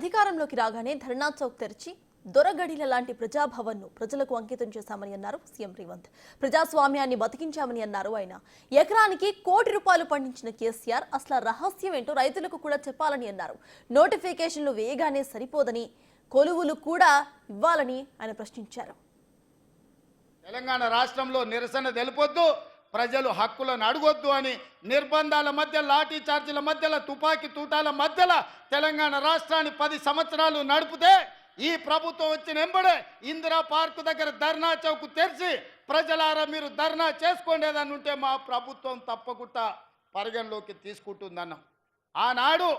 అధికారంలోకి రాగానే ధర్నా చౌక్ తెరిచి దొరగడిల లాంటి ప్రజాభవన్ను ప్రజలకు అంకితం చేశామని అన్నారు సీఎం రేవంత్. ప్రజాస్వామ్యాన్ని బతికించామని అన్నారు ఆయన. ఎకరానికి ₹1 పండించిన కేసీఆర్ అసలు రహస్యం ఏంటో రైతులకు కూడా చెప్పాలని అన్నారు. నోటిఫికేషన్లు వేయగానే సరిపోదని కొలువులు కూడా ఇవ్వాలని ఆయన ప్రశ్నించారు. తెలంగాణ రాష్ట్రంలో నిరసన తెలుపొద్దు, ప్రజలు హక్కులను అడగొద్దు అని నిర్బంధాల మధ్య, లాఠీ చార్జీల మధ్యలో, తుపాకీ తూటాల మధ్యలో తెలంగాణ రాష్ట్రాన్ని 10 సంవత్సరాలు నడిపితే ఈ ప్రభుత్వం వచ్చిన వెంబడే ఇందిరా పార్కు దగ్గర ధర్నా చౌక్ తెరిచి ప్రజలారా మీరు ధర్నా చేసుకోండేదని ఉంటే మా ప్రభుత్వం తప్పకుండా పరిగణలోకి తీసుకుంటుందన్నాం. ఆనాడు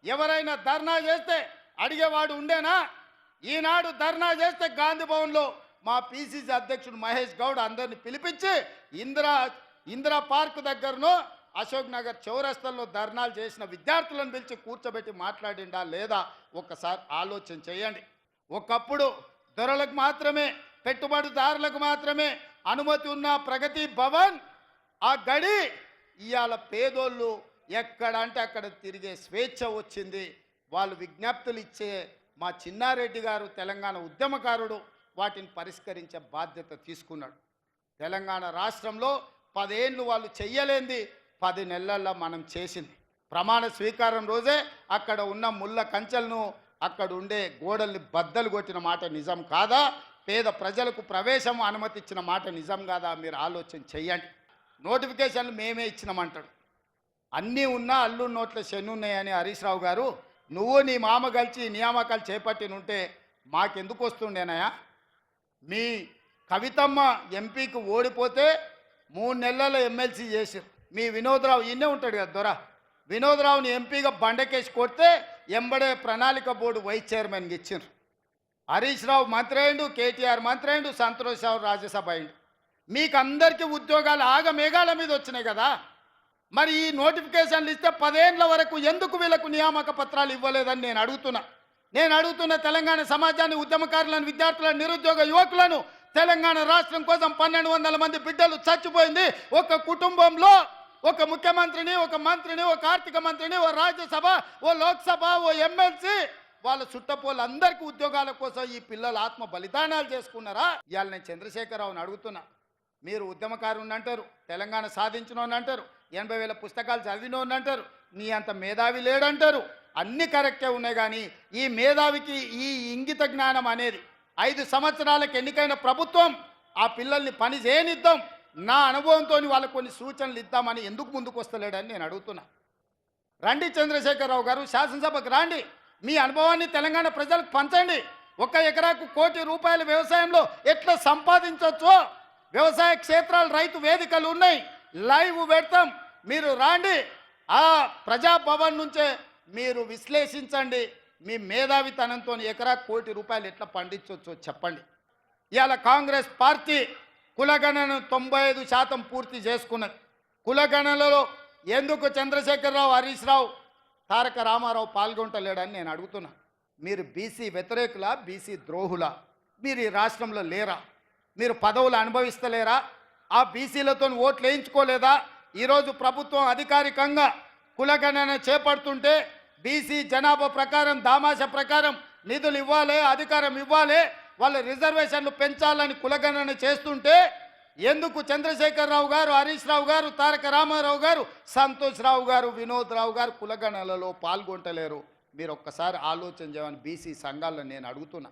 ఎవరైనా ధర్నా చేస్తే అడిగేవాడు ఉండేనా? ఈనాడు ధర్నా చేస్తే గాంధీ భవన్లో మా పిసిసి అధ్యక్షుడు మహేష్ గౌడ్ అందరిని పిలిపించి ఇందిరా పార్క్ దగ్గరను అశోక్ నగర్ చౌరస్తాల్లో ధర్నాలు చేసిన విద్యార్థులను పిలిచి కూర్చోబెట్టి మాట్లాడిండా లేదా ఒక్కసారి ఆలోచన చేయండి. ఒకప్పుడు దొరలకు మాత్రమే, పెట్టుబడిదారులకు మాత్రమే అనుమతి ఉన్న ప్రగతి భవన్ ఆ గడి ఇవాళ పేదోళ్ళు ఎక్కడ అంటే అక్కడ తిరిగే స్వేచ్ఛ వచ్చింది. వాళ్ళు విజ్ఞప్తులు ఇచ్చే మా చిన్నారెడ్డి గారు తెలంగాణ ఉద్యమకారుడు వాటిని పరిష్కరించే బాధ్యత తీసుకున్నాడు. తెలంగాణ రాష్ట్రంలో 10 ఏళ్ళు వాళ్ళు చెయ్యలేంది 10 నెలల్లో మనం చేసింది. ప్రమాణ స్వీకారం రోజే అక్కడ ఉన్న ముళ్ళ కంచెలను, అక్కడ ఉండే గోడల్ని బద్దలు కొట్టిన మాట నిజం కాదా? పేద ప్రజలకు ప్రవేశం అనుమతి ఇచ్చిన మాట నిజం కాదా? మీరు ఆలోచన చెయ్యండి. నోటిఫికేషన్లు మేమే ఇచ్చినామంటాడు. అన్నీ ఉన్నా అల్లు నోట్ల శనున్నాయని హరీష్ రావు గారు, నువ్వు నీ మామ కలిసి నియామకాలు చేపట్టినుంటే మాకెందుకు వస్తుండేనాయా? మీ కవితమ్మ ఎంపీకి ఓడిపోతే 3 నెలల ఎమ్మెల్సీ చేశారు. మీ వినోద్రావు ఈయనే ఉంటాడు కదా దొర, వినోద్రావుని ఎంపీగా బండకేసి కొడితే ఎంబడే ప్రణాళిక బోర్డు వైస్ చైర్మన్కి ఇచ్చారు. హరీష్ రావు మంత్రి అయిండు, కేటీఆర్ మంత్రి అయిండు, సంతోష్ రావు రాజ్యసభ అయిండు. మీకు అందరికీ ఉద్యోగాలు ఆగమేఘాల మీద వచ్చినాయి కదా. మరి ఈ నోటిఫికేషన్లు ఇస్తే 10 ఏళ్ల వరకు ఎందుకు వీళ్ళకు నియామక పత్రాలు ఇవ్వలేదని నేను అడుగుతున్న తెలంగాణ సమాజాన్ని, ఉద్యమకారులను, విద్యార్థులను, నిరుద్యోగ యువకులను. తెలంగాణ రాష్ట్రం కోసం 1200 మంది బిడ్డలు చచ్చిపోయింది. ఒక కుటుంబంలో ఒక ముఖ్యమంత్రిని, ఒక మంత్రిని, ఒక ఆర్థిక మంత్రిని, ఓ రాజ్యసభ, ఓ లోక్సభ, ఓ ఎమ్మెల్సీ, వాళ్ళ చుట్టపోళ్ళందరికీ ఉద్యోగాల కోసం ఈ పిల్లలు ఆత్మ బలిదానాలు చేసుకున్నారా? ఇవాళ నేను చంద్రశేఖరరావుని అడుగుతున్నా. మీరు ఉద్యమకారుని అంటారు, తెలంగాణ సాధించినోని అంటారు, 80,000 పుస్తకాలు చదివినోని అంటారు, నీ అంత మేధావి లేడంటారు. అన్ని కరెక్టే ఉన్నాయి. కానీ ఈ మేధావికి ఈ ఇంగిత జ్ఞానం అనేది 5 సంవత్సరాలకు ఎన్నికైన ప్రభుత్వం ఆ పిల్లల్ని పని చేయనిద్దాం, నా అనుభవంతో వాళ్ళకు కొన్ని సూచనలు ఇద్దామని ఎందుకు ముందుకు వస్తలేడని నేను అడుగుతున్నా. రండి చంద్రశేఖరరావు గారు, శాసనసభకు రండి, మీ అనుభవాన్ని తెలంగాణ ప్రజలకు పంచండి. 1 ఎకరాకు ₹1,00,00,000 వ్యవసాయంలో ఎట్లా సంపాదించవచ్చో వ్యవసాయ క్షేత్రాలు, రైతు వేదికలు ఉన్నాయి, లైవ్ పెడతాం. మీరు రాండి, ఆ ప్రజాభవన్ నుంచే మీరు విశ్లేషించండి. మీ మేధావితనంతో ఎకరాకు ₹1,00,00,000 ఎట్లా పండించవచ్చో చెప్పండి. ఇవాళ కాంగ్రెస్ పార్టీ కులగణను 95% పూర్తి చేసుకున్నది. కులగణనలో ఎందుకు చంద్రశేఖరరావు, హరీష్ రావు, తారక రామారావు పాల్గొంటలేడని నేను అడుగుతున్నా. మీరు బీసీ వ్యతిరేకులా, బీసీ ద్రోహులా? మీరు ఈ రాష్ట్రంలో లేరా? మీరు పదవులు అనుభవిస్తలేరా? ఆ బీసీలతో ఓట్లు వేయించుకోలేదా? ఈరోజు ప్రభుత్వం అధికారికంగా కులగణన చేపడుతుంటే బీసీ జనాభా ప్రకారం, దామాష ప్రకారం నిధులు ఇవ్వాలి, అధికారం ఇవ్వాలి, వాళ్ళ రిజర్వేషన్లు పెంచాలని కులగణన చేస్తుంటే ఎందుకు చంద్రశేఖరరావు గారు, హరీష్ రావు గారు, తారక రామారావు గారు, సంతోష్ రావు గారు, వినోద్ రావు గారు కులగణనలో పాల్గొంటలేరు? మీరు ఒక్కసారి ఆలోచన చేయమని బీసీ సంఘాలను నేను అడుగుతున్నా.